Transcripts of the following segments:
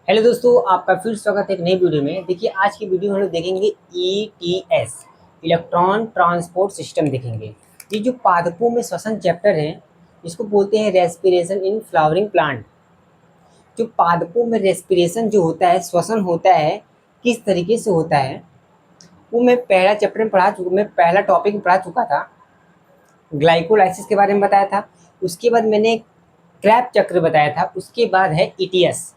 Hello दोस्तों, आपका फिर स्वागत है एक नई वीडियो में। देखिए, आज की वीडियो में हम लोग देखेंगे ईटीएस, इलेक्ट्रॉन ट्रांसपोर्ट सिस्टम देखेंगे। ये जो पादपों में श्वसन चैप्टर है, इसको बोलते हैं रेस्पिरेशन इन फ्लावरिंग प्लांट। जो पादपों में रेस्पिरेशन जो होता है, श्वसन होता है, किस तरीके से होता है, वो मैं पहला चैप्टर में पढ़ा चुका, मैं पहला टॉपिक में पढ़ा चुका था। ग्लाइकोलाइसिस के बारे में बताया था। उसके बाद मैंने क्रैब चक्र बताया था। उसके बाद है ईटीएस।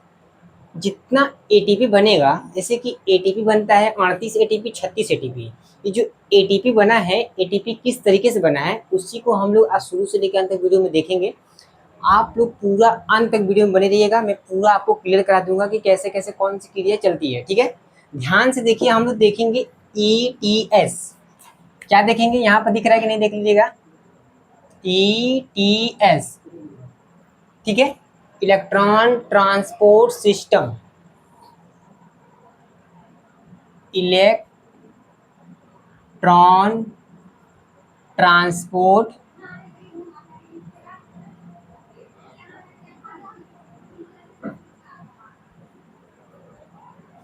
जितना एटीपी बनेगा, जैसे कि एटीपी बनता है 38 एटीपी, 36 एटीपी। ये जो एटीपी बना है, एटीपी किस तरीके से बना है, उसी को हम लोग आज शुरू से लेकर अंत तक वीडियो में देखेंगे। आप लोग पूरा अंत तक वीडियो में बने रहिएगा। मैं पूरा आपको क्लियर करा दूंगा कि कैसे कैसे कौन सी क्रिया चलती है। ठीक है, ध्यान से देखिए। हम लोग देखेंगे ईटीएस। क्या देखेंगे, यहाँ पर दिख रहा है कि नहीं, देख लीजिएगा। ईटीएस, ठीक है, electron transport system. Electron transport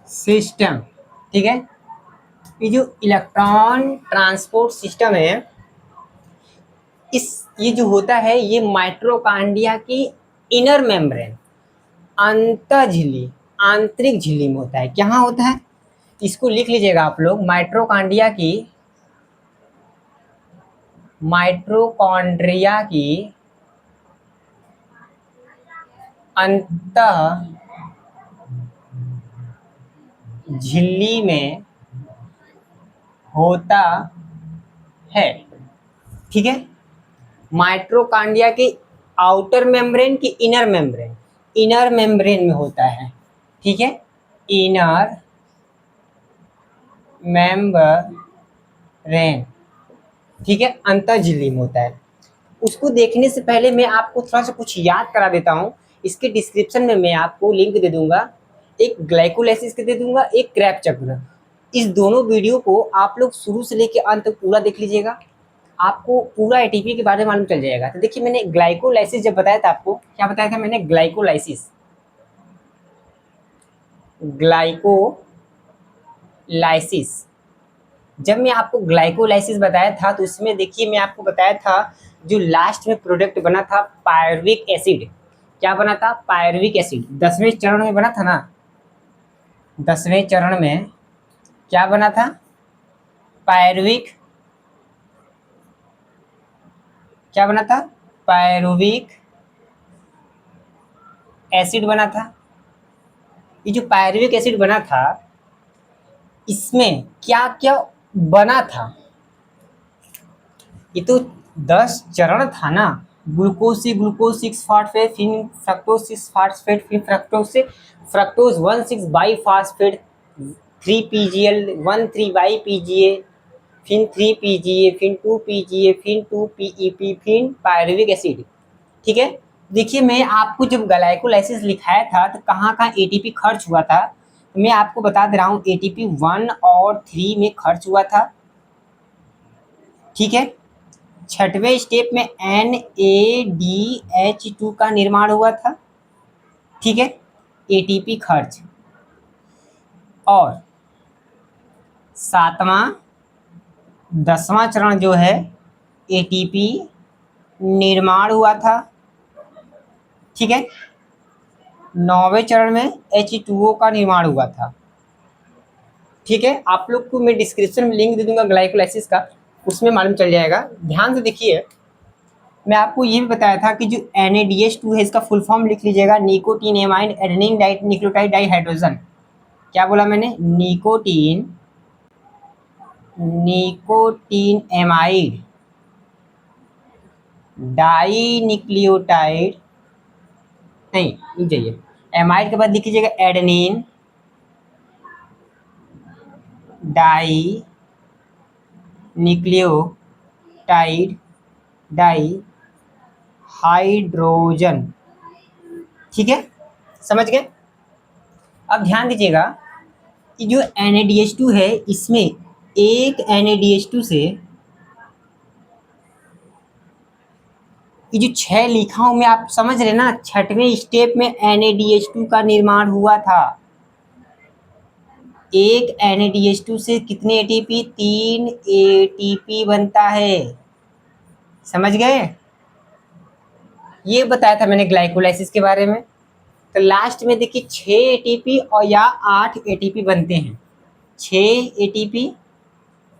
system, ठीक है। ये जो इलेक्ट्रॉन ट्रांसपोर्ट सिस्टम है, ये जो होता है, ये माइटोकॉन्ड्रिया की इनर मेम्ब्रेन, अंतर झिल्ली, आंतरिक झिल्ली में होता है। कहाँ होता है, इसको लिख लीजिएगा आप लोग। माइटोकॉन्ड्रिया की अंतः झिल्ली में होता है, ठीक है। माइटोकॉन्ड्रिया की आउटर मेम्ब्रेन की इनर मेम्ब्रेन, इनर मेम्ब्रेन में होता है, ठीक है। इनर मेम्ब्रेन, ठीक है, अंतर झिल्ली में होता है। उसको देखने से पहले मैं आपको थोड़ा सा कुछ याद करा देता हूँ। इसके डिस्क्रिप्शन में मैं आपको लिंक दे दूंगा, एक ग्लाइकोलाइसिस के दे दूंगा, एक क्रैब चक्र। इस दोनों वीडियो को आप लोग शुरू से लेकर अंत तक पूरा देख लीजिएगा। आपको पूरा एटीपी के बारे में मालूम चल जाएगा। तो देखिए, मैंने ग्लाइकोलाइसिस जब बताया था, आपको क्या बताया था मैंने, ग्लाइकोलाइसिस। ग्लाइकोलाइसिस, जब मैं आपको ग्लाइकोलाइसिस बताया था, तो उसमें देखिए मैं आपको बताया था, जो लास्ट में प्रोडक्ट बना था पायरुविक एसिड। क्या बना था, पायरुविक एसिड। 10वें चरण में बना था ना, 10वें चरण में क्या बना था, पायरुविक, क्या बना था, पायरुविक एसिड बना था। ये जो पायरुविक एसिड बना था, इसमें क्या क्या बना था, ये तो 10 चरण था ना। ग्लूकोज से ग्लूकोज 6 फास्फेट, फिर फ्रक्टोज 6 फास्फेट, फिर फ्रक्टोज से fructose 1 6 by phosphate, 3 PGL 1 3 by PGA, फिर 3 PGA, फिर 2 PGA, फिर 2 PEP, फिर पायरुविक एसिड, ठीक है। देखिए, मैं आपको जब ग्लाइकोलाइसिस लिखाया था, तो कहाँ कहाँ एटीपी खर्च हुआ था, मैं आपको बता दे रहा हूँ। एटीपी 1 और 3 में खर्च हुआ था, ठीक है। छठवें स्टेप में NADH2 का निर्माण हुआ था, ठीक है, एटीपी खर्च। और सातवां 10वां चरण जो है, एटीपी निर्माण हुआ था, ठीक है। 9वें चरण में H2O का निर्माण हुआ था, ठीक है। आप लोग को मैं डिस्क्रिप्शन में लिंक दे दूंगा ग्लाइकोलाइसिस का, उसमें मालूम चल जाएगा। ध्यान से देखिए, मैं आपको ये भी बताया था कि जो NADH2 है, इसका फुल फॉर्म लिख लीजिएगा, nicotine amide adenine dinucleotide dihydrogen. क्या बोला मैंने, nicotine, nicotine amide dinucleotide, नहीं रुक जाइए, एमाइड के बाद लिख लीजिएगा adenine dinucleotide dihydrogen, ठीक है, समझ गए। अब ध्यान दीजिएगा कि जो NADH2 है, इसमें एक NADH2 से ये जो 6 लिखा हूं मैं, आप समझ रहे ना, छठवें स्टेप में NaDH2 का निर्माण हुआ था। एक NaDH2 से कितने एटीपी? 3 एटीपी बनता है। समझ गए? ये बताया था मैंने ग्लाइकोलाइसिस के बारे में। तो लास्ट में देखिए 6 एटीपी और या 8 एटीपी बनते हैं। 6 एटीपी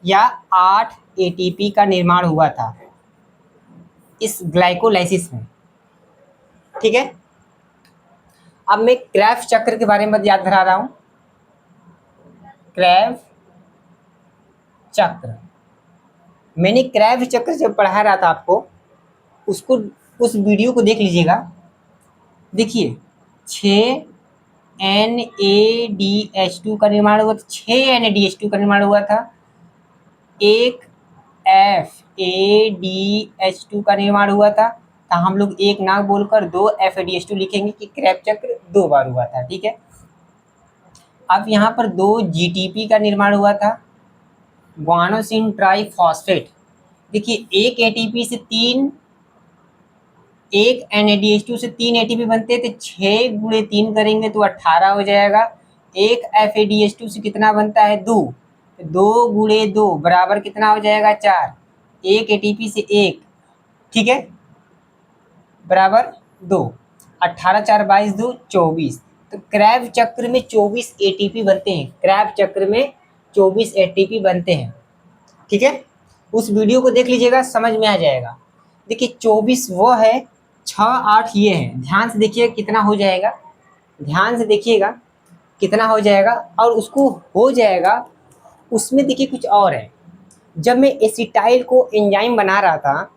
या 8 एटीपी का निर्माण हुआ था इस ग्लाइकोलाइसिस में। ठीक है, अब मैं क्रेब्स चक्र के बारे में याद दिला रहा हूं। क्रेब्स चक्र, मैंने क्रेब्स चक्र जब पढ़ा रहा था आपको, उसको उस वीडियो को देख लीजिएगा। देखिए 6 NaDH2 का निर्माण हुआ था, 6 NaDH2 का निर्माण हुआ था। एक FADH2 का निर्माण हुआ था। तो हम लोग एक ना बोलकर 2 FADH2 लिखेंगे कि क्रेब चक्र 2 बार हुआ था। ठीक है, अब यहाँ पर 2 GTP का निर्माण हुआ था, ग्वानोसिन ट्राइफॉस्फेट। देखिए एक ATP से 3, एक NaDH2 से 3 ATP बनते थे, 6 गुणे 3 करेंगे तो 18 हो जाएगा। एक FADH2 से कितना बनता है? 2, 2 गुणे 2 बराबर कितना हो जाएगा? 4। एक ATP से 1, ठीक है, बराबर 2। 18 4 22 2 24। तो क्रैब चक्र में 24 ATP बनते हैं। क्रैब चक्र में 24 ATP बनते हैं। ठीक है, उस वीडियो को देख लीजिएगा, समझ में आ जाएगा। देखिए 24 वो है, 6 8 ये है। ध्यान से देखिए कितना हो जाएगा, ध्यान से देखिएगा कितना हो जाएगा। और उसको हो जाएगा, उसमें देखिए कुछ और है। जब मैं एसिटाइल को एंजाइम बना रहा था,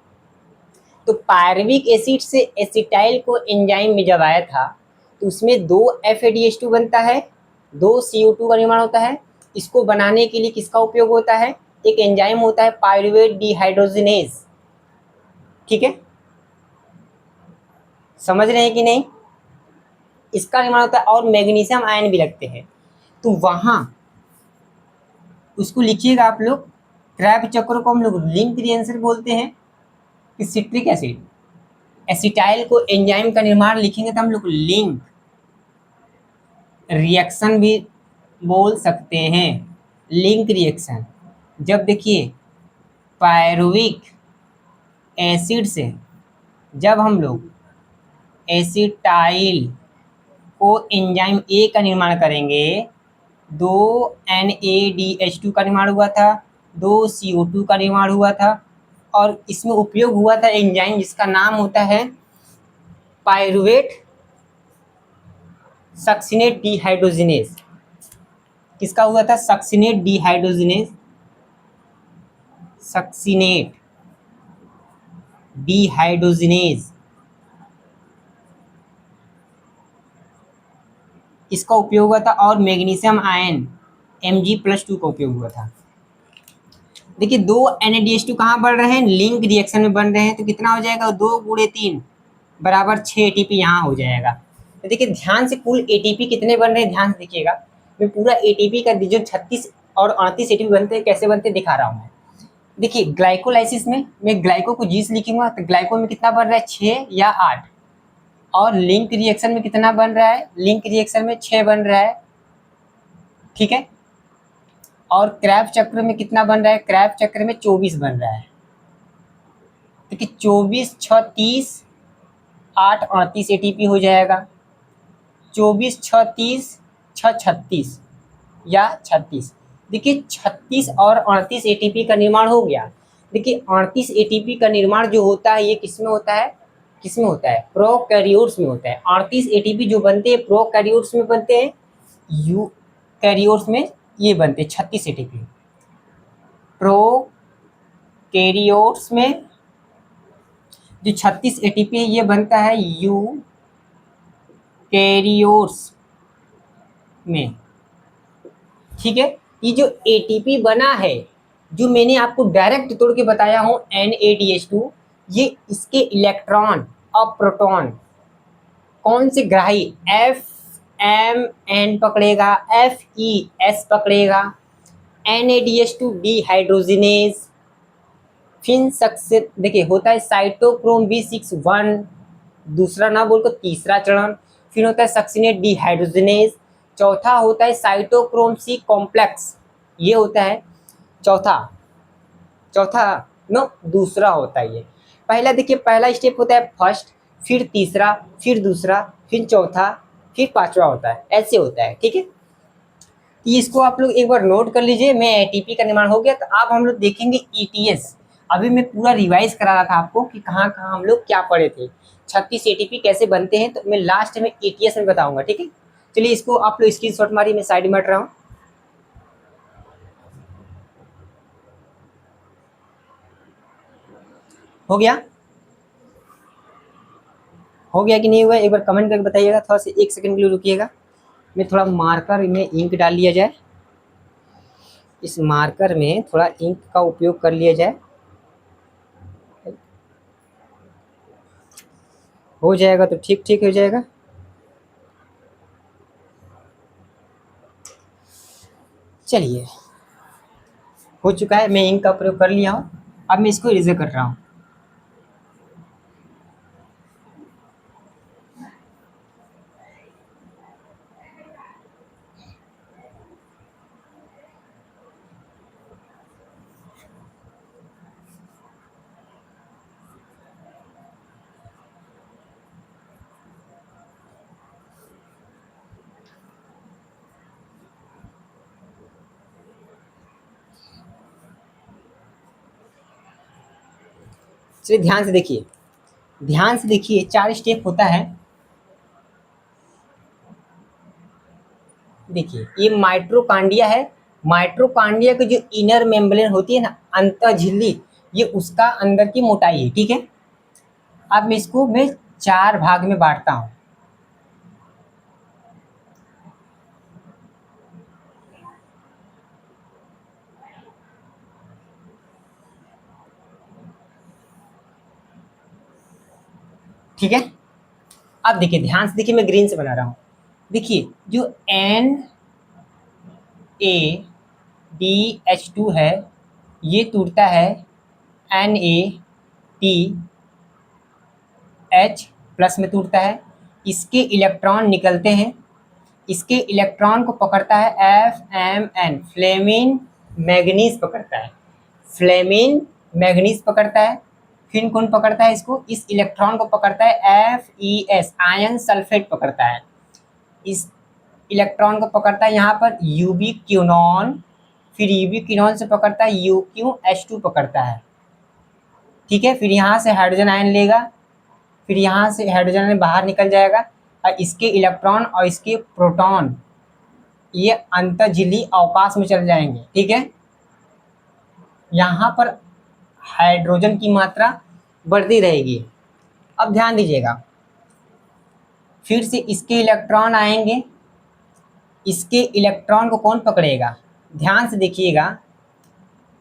तो पायरुविक एसिड से एसिटाइल को एंजाइम में जब आया था, तो उसमें 2 FADH2 बनता है, 2 CO2 का निर्माण होता है। इसको बनाने के लिए किसका उपयोग होता है? एक एंजाइम होता है पायरुवेट डिहाइड्रोजिनेज। ठीक है, समझ रहे हैं कि नहीं? इसका निर्माण होता है और मैग्नीशियम आयन भी लगते हैं। तो वहां उसको लिखिएगा आप लोग। क्रैब चक्र को हम लोग लिंक रिएक्शन बोलते हैं कि citric acid acetyl co enzyme का निर्माण लिखेंगे तो हम लोग लिंक रिएक्शन भी बोल सकते हैं। लिंक रिएक्शन, जब देखिए पायरुविक एसिड से जब हम लोग एसिटाइल को एंजाइम ए का निर्माण करेंगे, 2 NaDH2 का निर्माण हुआ था, 2 CO2 का निर्माण हुआ था, और इसमें उपयोग हुआ था एंजाइम जिसका नाम होता है पायरुवेट सक्सिनेट डिहाइड्रोजिनेज। किसका हुआ था? Succinate dehydrogenase, succinate dehydrogenase. इसका उपयोग हुआ था और मैग्नीशियम आयन Mg+2 का उपयोग हुआ था। देखिए 2 NaDH2 कहाँ बन रहे हैं? लिंक रिएक्शन में बन रहे हैं। तो कितना हो जाएगा? 2 गुणे 3 बराबर 6 ATP यहाँ हो जाएगा। तो देखिए ध्यान से कुल ATP कितने बन रहे हैं, ध्यान से देखिएगा। मैं पूरा ATP का जो 36 और 38 ATP बनते हैं, कैसे बनते हैं दिखा रहा हूँ मैं। देखिए ग्लाइकोलाइसिस में मैं ग्लाइको को G से लिखूंगा, तो ग्लाइको में कितना बन रहा है? 6 या 8। और लिंक रिएक्शन में कितना बन रहा है? लिंक रिएक्शन में 6 बन रहा है। ठीक है, और क्रैब चक्र में कितना बन रहा है? क्रैब चक्र में 24 बन रहा है। देखिए 24 6 30, 8 38 ATP हो जाएगा। 24 6 30, 6 36 या 36। देखिए 36 और 38 ATP का निर्माण हो गया। देखिए 38 ATP का निर्माण जो होता है, ये किसमें होता है? किसमें होता है? प्रोकैरियोट्स में होता है। 38 ATP जो बनते हैं प्रोकैरियोट्स में बनते हैं, यूकैरियोट्स में ये बनते हैं 36 ATP। प्रोकैरियोट्स में जो 36 ATP है ये बनता है यूकैरियोट्स में। ठीक है, ये जो ATP बना है, जो मैंने आपको डायरेक्ट तोड़ के बताया हूँ NaDH2, ये इसके इलेक्ट्रॉन और प्रोटॉन कौन से ग्राही FMN पकड़ेगा, FeS पकड़ेगा, NaDH2 डिहाइड्रोजिनेज फिर सक्सेस देखिए होता है साइटोक्रोम B6 1, दूसरा ना बोल कर तीसरा चरण। फिर होता है सक्सिनेट डिहाइड्रोजनेज, चौथा होता है साइटोक्रोम C कॉम्प्लेक्स, ये होता है चौथा, चौथा नो दूसरा होता है ये। पहला देखिए पहला स्टेप होता है फर्स्ट, फिर तीसरा, फिर दूसरा, फिर चौथा, फिर पांचवा होता है, ऐसे होता है, ठीक है। तो इसको आप लोग एक बार नोट कर लीजिए। मैं एटीपी का निर्माण हो गया, तो अब हम लोग देखेंगे ईटीएस। अभी मैं पूरा रिवाइज करा रहा था आपको कि कहाँ कहाँ हम लोग क्या पढ़े थे, 36 एटीपी कैसे बनते हैं, तो मैं लास्ट में ईटीएस में बताऊंगा, ठीक है। चलिए इसको आप लोग स्क्रीनशॉट मारिए, मैं साइड में हट रहा हूँ। हो गया, हो गया कि नहीं हुआ, एक बार कमेंट करके बताइएगा। थोड़ा सा 1 सेकंड के लिए रुकिएगा, मैं थोड़ा मार्कर में इंक डाल लिया जाए, इस मार्कर में थोड़ा इंक का उपयोग कर लिया जाए, हो जाएगा तो ठीक ठीक हो जाएगा। चलिए हो चुका है, मैं इंक का प्रयोग कर लिया हूँ। अब मैं इसको इरेजर कर रहा हूँ। चलिए ध्यान से देखिए, ध्यान से देखिए, 4 स्टेप होता है। देखिए ये माइट्रोकांडिया है, माइट्रोकांडिया की जो इनर मेम्ब्रेन होती है ना, अंतः झिल्ली, ये उसका अंदर की मोटाई है, ठीक है। अब मैं इसको 4 भाग में बांटता हूँ। ठीक है, अब देखिए ध्यान से देखिए, मैं ग्रीन से बना रहा हूँ। देखिए जो NaDH2 है, ये टूटता है NaTH+ में टूटता है। इसके इलेक्ट्रॉन निकलते हैं, इसके इलेक्ट्रॉन को पकड़ता है FMN, फ्लेमिन मैग्नीज पकड़ता है, फ्लेमिन मैग्नीज पकड़ता है। फिर कौन पकड़ता है इसको, इस इलेक्ट्रॉन को पकड़ता है FeS, आयन सल्फेट पकड़ता है। इस इलेक्ट्रॉन को पकड़ता है यहाँ पर यूबिक्विनोन, फिर यूबिक्विनोन से पकड़ता है UqH2 पकड़ता है, ठीक है। फिर यहाँ से हाइड्रोजन आयन लेगा, फिर यहाँ से हाइड्रोजन आयन बाहर निकल जाएगा, और इसके इलेक्ट्रॉन और इसके प्रोटॉन ये अंतःझिल्ली अवकाश में चले जाएंगे, ठीक है। यहाँ पर हाइड्रोजन की मात्रा बढ़ती रहेगी। अब ध्यान दीजिएगा, फिर से इसके इलेक्ट्रॉन आएंगे, इसके इलेक्ट्रॉन को कौन पकड़ेगा, ध्यान से देखिएगा,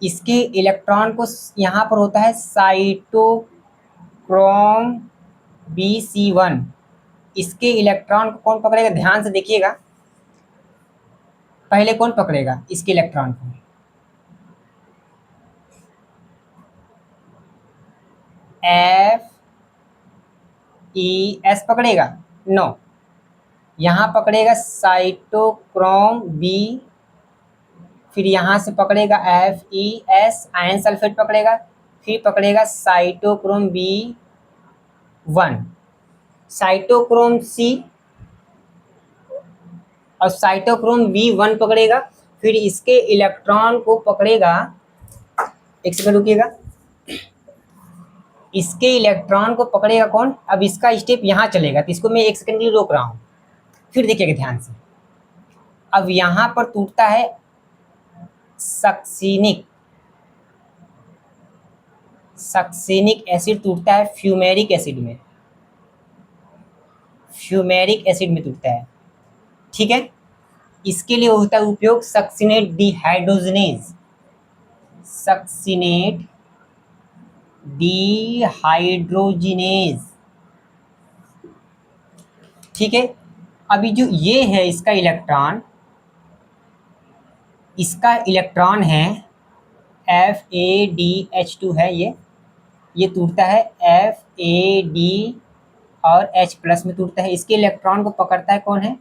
इसके इलेक्ट्रॉन को यहाँ पर होता है साइटोक्रोम BC1, इसके इलेक्ट्रॉन को कौन पकड़ेगा, ध्यान से देखिएगा, पहले कौन पकड़ेगा इसके इलेक्ट्रॉन को, FeS पकड़ेगा, नो, यहाँ पकड़ेगा साइटोक्रोम B, फिर यहाँ से पकड़ेगा FeS, आयन सल्फेट पकड़ेगा, फिर पकड़ेगा साइटोक्रोम B1, साइटोक्रोम C और साइटोक्रोम B1 पकड़ेगा, फिर इसके इलेक्ट्रॉन को पकड़ेगा, 1 सेकंड रुकिएगा, इसके इलेक्ट्रॉन को पकड़ेगा कौन, अब इसका स्टेप यहाँ चलेगा, तो इसको मैं 1 सेकंड के लिए रोक रहा हूँ, फिर देखिएगा ध्यान से। अब यहाँ पर टूटता है सक्सिनिक, सक्सिनिक एसिड टूटता है फ्यूमेरिक एसिड में, फ्यूमेरिक एसिड में टूटता है, ठीक है। इसके लिए होता है उपयोग सक्सिनेट डिहाइड्रोजनेज, सक्सिनेट डिहाइड्रोजिनेज, ठीक है। अभी जो ये है इसका इलेक्ट्रॉन, इसका इलेक्ट्रॉन है FADH2 है ये टूटता है FAD और H प्लस में टूटता है। इसके इलेक्ट्रॉन को पकड़ता है कौन है,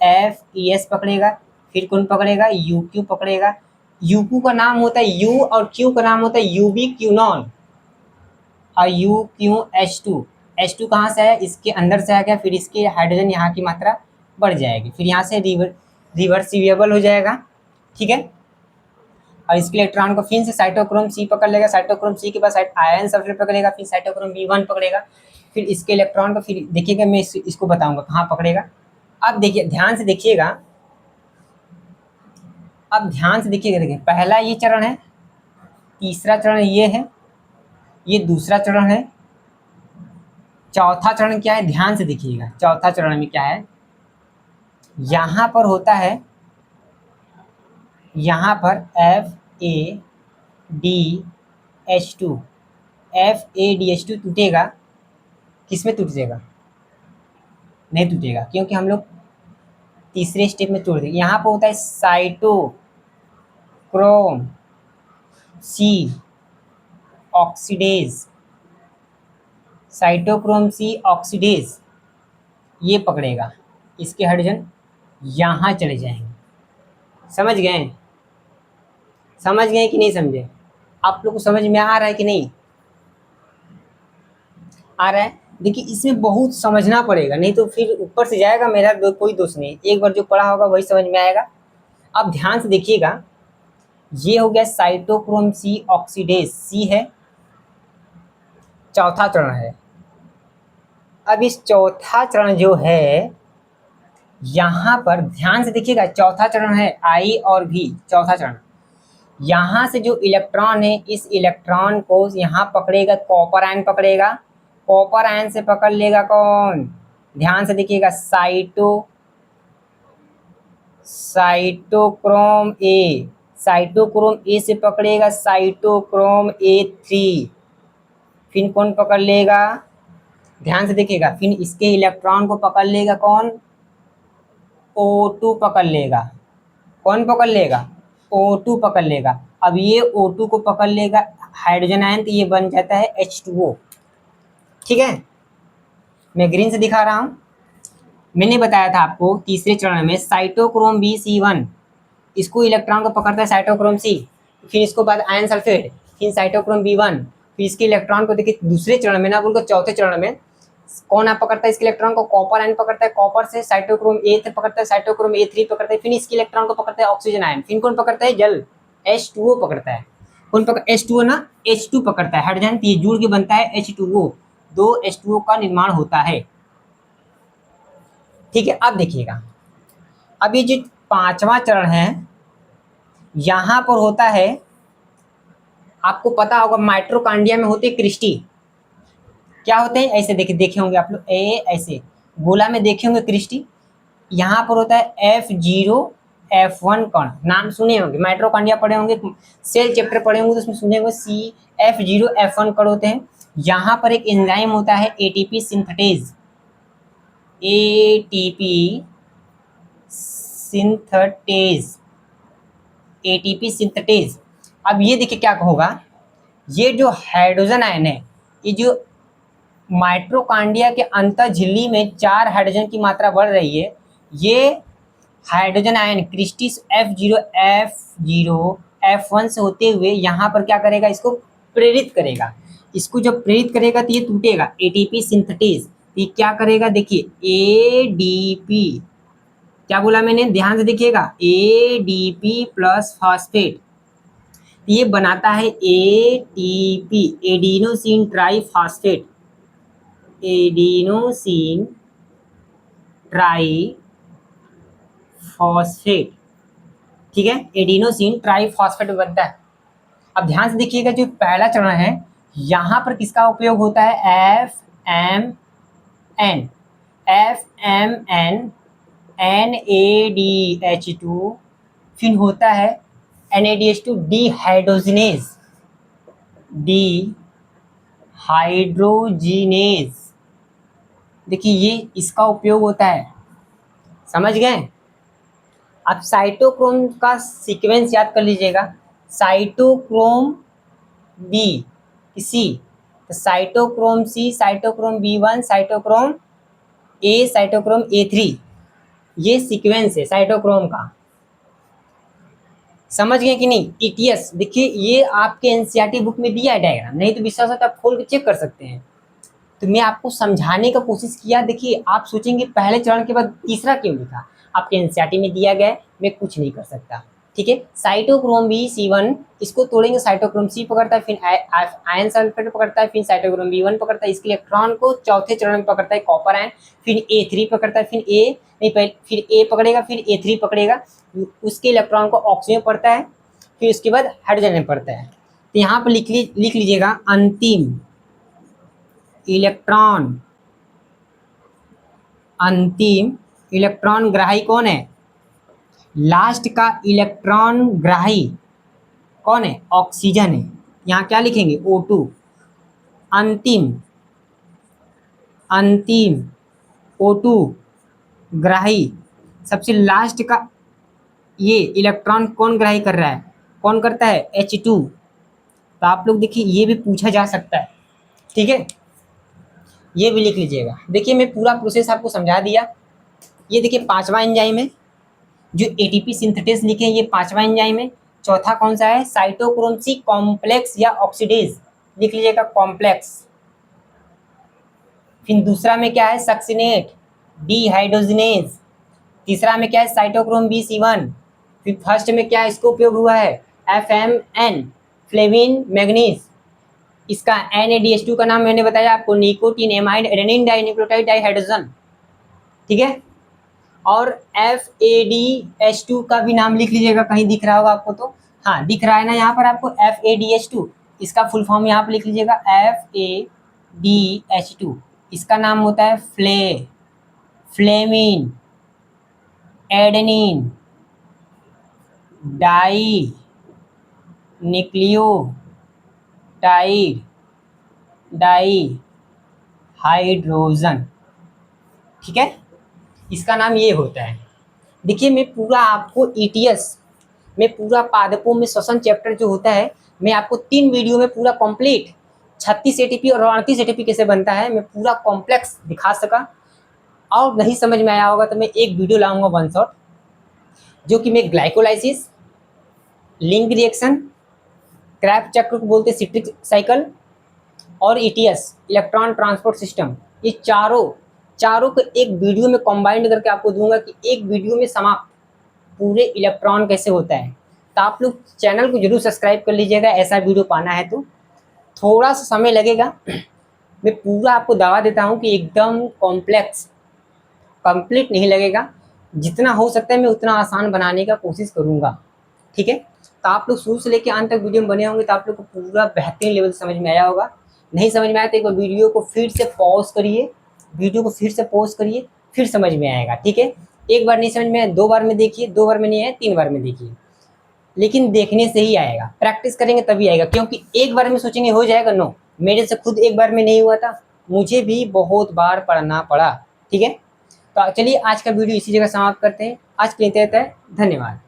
FES पकड़ेगा। फिर कौन पकड़ेगा, UQ पकड़ेगा। UQ का नाम होता है U और Q का नाम होता है UB क्यूनॉन और UQH2। H2 कहाँ से है, इसके अंदर से आ गया, फिर इसके हाइड्रोजन यहाँ की मात्रा बढ़ जाएगी, फिर यहाँ से रिवर्सिबल हो जाएगा। ठीक है, और इसके इलेक्ट्रॉन को फिर से साइटोक्रोम C पकड़ लेगा। साइटोक्रोम C के बाद आयरन सल्फेट पकड़ेगा, फिर साइटोक्रोम B1 पकड़ेगा। फिर इसके इलेक्ट्रॉन को फिर देखिएगा, मैं इसको बताऊंगा कहाँ पकड़ेगा। अब देखिए, ध्यान से देखिएगा, देखिए पहला ये चरण है, तीसरा चरण ये है, ये दूसरा चरण है, चौथा चरण क्या है, ध्यान से देखिएगा। चौथा चरण में क्या है, यहाँ पर होता है, यहाँ पर FADH2 टूटेगा। किस में टूटेगा, नहीं टूटेगा, क्योंकि हम लोग तीसरे स्टेप में तोड़ देंगे। यहाँ पर होता है cytochrome C oxidase, cytochrome C oxidase ये पकड़ेगा। इसके हाइड्रोजन यहाँ चले जाएंगे। समझ गए, समझ गए कि नहीं समझे, आप लोग को समझ में आ रहा है कि नहीं आ रहा है। देखिए, इसमें बहुत समझना पड़ेगा, नहीं तो फिर ऊपर से जाएगा, मेरा कोई दोष नहीं, एक बार जो पढ़ा होगा वही समझ में आएगा। अब ध्यान से देखिएगा, ये हो गया साइटोक्रोम C ऑक्सीडेज, C है, चौथा चरण है। अब इस चौथा चरण जो है, यहाँ पर ध्यान से देखिएगा, चौथा चरण है I और V, चौथा चरण। यहाँ से जो इलेक्ट्रॉन है, इस इलेक्ट्रॉन को यहाँ पकड़ेगा, कॉपर आयन पकड़ेगा। कॉपर आयन से पकड़ लेगा कौन, ध्यान से देखिएगा, साइटोक्रोम A, साइटोक्रोम A से पकड़ेगा साइटोक्रोम A3। फिर कौन पकड़ लेगा, ध्यान से देखिएगा, फिर इसके इलेक्ट्रॉन को पकड़ लेगा कौन, O2 पकड़ लेगा। कौन पकड़ लेगा, O2 पकड़ लेगा। अब ये O2 को पकड़ लेगा हाइड्रोजन आयन, तो ये बन जाता है H2O। ठीक है, मैं ग्रीन से दिखा रहा हूँ। मैंने बताया था आपको तीसरे चरण में साइटोक्रोम BC1, इसको इलेक्ट्रॉन को पकड़ता है साइटोक्रोम C, फिर इसको बाद आयन सल्फेट, फिर साइटोक्रोम B1, फिर इसके इलेक्ट्रॉन को देखिए दूसरे चरण में ना बोलकर चौथे चरण में कौन आप पकड़ता है इसके इलेक्ट्रॉन को, कॉपर आयन पकड़ता है। कॉपर से साइटोक्रोम A पकड़ता है, साइटोक्रोम A3 पकड़ता है, फिर इसके इलेक्ट्रॉन को पकड़ता है ऑक्सीजन आयन। फिर कौन पकड़ता है, जल, H2O पकड़ता है। कौन पकड़, H2O ना, H2 पकड़ता है, हाइड्रोजन जुड़ के बनता है H2O, 2 H2O का निर्माण होता है। ठीक है, अब देखिएगा, अब ये जो पांचवा चरण है, यहाँ पर होता है, आपको पता होगा माइटोकॉन्ड्रिया में होते क्रिस्टी, क्या होते हैं, ऐसे देखे होंगे आप लोग, ऐसे गोला में देखे होंगे क्रिस्टी। यहाँ पर होता है F0F1 कण, नाम सुने होंगे, माइटोकॉन्ड्रिया पढ़े होंगे, सेल चैप्टर पढ़े होंगे तो उसमें सुने होंगे F0F1 कण होते हैं। यहाँ पर एक एंजाइम होता है ATP सिंथेटेज, ATP सिंथेटेज। अब ये देखिए क्या होगा, ये जो हाइड्रोजन आयन है, ये जो माइटोकॉन्ड्रिया के अंतर झिल्ली में 4 हाइड्रोजन की मात्रा बढ़ रही है, ये हाइड्रोजन आयन क्रिस्टी F0F1 से होते हुए यहाँ पर क्या करेगा, इसको प्रेरित करेगा। इसको जब प्रेरित करेगा तो ये टूटेगा, ATP सिंथेटेज। ये क्या करेगा, देखिए ADP, क्या बोला मैंने, ध्यान से देखिएगा, ADP प्लस फॉस्फेट, ये बनाता है ATP, adenosine triphosphate, adenosine triphosphate. ठीक है, एडिनोसिन ट्राईफॉस्फेट बनता है। अब ध्यान से देखिएगा, जो पहला चरण है, यहाँ पर किसका उपयोग होता है, FMN, NADH2, फिर होता है NADH2 डिहाइड्रोजिनेज, देखिए ये इसका उपयोग होता है, समझ गए। अब साइटोक्रोम का सीक्वेंस याद कर लीजिएगा, साइटोक्रोम बी सी, तो cytochrome C, cytochrome B1, cytochrome A, cytochrome A3, ये सीक्वेंस है साइटोक्रोम का। समझ गए कि नहीं? ETS देखिए, ये आपके एनसीईआरटी बुक में दिया है डायग्राम, नहीं तो विश्वास हो तो आप खोल के चेक कर सकते हैं। तो मैं आपको समझाने का कोशिश किया। देखिए, आप सोचेंगे पहले चरण के बाद तीसरा क्यों लिखा? आपके एनसीईआरटी में दिया गया है, मैं कुछ नहीं कर सकता। ठीक है, साइटोक्रोम B C1, इसको तोड़ेंगे, साइटोक्रोम C पकड़ता है, फिर आयन सल्फेट पकड़ता है, फिर साइटोक्रोम B1 पकड़ता है, इसके इलेक्ट्रॉन को चौथे चरण में पकड़ता है कॉपर आयन, फिर A3 पकड़ता है, फिर फिर A पकड़ेगा, फिर A3 पकड़ेगा, उसके इलेक्ट्रॉन को ऑक्सीजन पड़ता है, फिर उसके बाद हाइड्रोजन में पड़ता है। तो यहाँ पर लिख लीजिएगा अंतिम इलेक्ट्रॉन ग्राही कौन है? लास्ट का इलेक्ट्रॉन ग्राही कौन है? ऑक्सीजन है। यहाँ क्या लिखेंगे? O2। अंतिम O2 ग्राही, सबसे लास्ट का ये इलेक्ट्रॉन कौन ग्राही कर रहा है? कौन करता है? H2। तो आप लोग देखिए, ये भी पूछा जा सकता है। ठीक है, ये भी लिख लीजिएगा। देखिए, मैं पूरा प्रोसेस आपको समझा दिया। ये देखिए 5वां एंजाइम है, जो ATP सिंथेटेस लिखे हैं, ये 5वां एंजाइम है। चौथा कौन सा है? साइटोक्रोम C कॉम्प्लेक्स या ऑक्सीडेज, लिख लीजिएगा कॉम्प्लेक्स। फिर दूसरा में क्या है? Succinate dehydrogenase. तीसरा में क्या है? Cytochrome B C1। फिर फर्स्ट में क्या है? इसको उपयोग हुआ है? FMN, flavin manganese. इसका NADH2 का नाम मैंने बताया आपको, nicotine amide adenine dinucleotide dihydrogen. ठीक है, और FADH2 का भी नाम लिख लीजिएगा, कहीं दिख रहा होगा आपको तो। हाँ, दिख रहा है ना यहाँ पर आपको, FADH2। इसका फुल फॉर्म यहाँ पर लिख लीजिएगा, FADH2। इसका नाम होता है flavin adenine dinucleotide dihydrogen. ठीक है, इसका नाम ये होता है। देखिए, मैं पूरा आपको ETS में पूरा पादपों में श्वसन चैप्टर जो होता है, मैं आपको 3 वीडियो में पूरा कंप्लीट 36 ATP और 38 ATP कैसे बनता है, मैं पूरा कॉम्प्लेक्स दिखा सका। और नहीं समझ में आया होगा तो मैं एक वीडियो लाऊंगा वन शॉट, जो कि मैं ग्लाइकोलाइसिस, लिंक रिएक्शन, क्रैब चक्र को बोलते सिट्रिक साइकिल, और ETS इलेक्ट्रॉन ट्रांसपोर्ट सिस्टम, ये चारों को एक वीडियो में कंबाइंड करके आपको दूंगा कि एक वीडियो में समाप्त पूरे इलेक्ट्रॉन कैसे होता है। तो आप लोग चैनल को जरूर सब्सक्राइब कर लीजिएगा, ऐसा वीडियो पाना है तो। थोड़ा सा समय लगेगा, मैं पूरा आपको दावा देता हूँ कि एकदम कॉम्प्लेक्स कंप्लीट नहीं लगेगा। जितना हो सकता है मैं उतना आसान बनाने का कोशिश करूँगा। ठीक है, तो आप लोग शुरू से लेकर अंत तक वीडियो में बने होंगे तो आप लोग को पूरा बेहतरीन लेवल समझ में आया होगा। नहीं समझ में आया तो एक बार वीडियो को फिर से पॉज करिए, फिर समझ में आएगा। ठीक है, एक बार नहीं समझ में आया 2 बार में देखिए, 2 बार में नहीं आया 3 बार में देखिए, लेकिन देखने से ही आएगा, प्रैक्टिस करेंगे तभी आएगा। क्योंकि एक बार में सोचेंगे हो जाएगा, नो, मेरे से खुद एक बार में नहीं हुआ था, मुझे भी बहुत बार पढ़ना पड़ा। ठीक है, तो चलिए आज का वीडियो इसी जगह समाप्त करते हैं। आज के लिए इतना ही, धन्यवाद।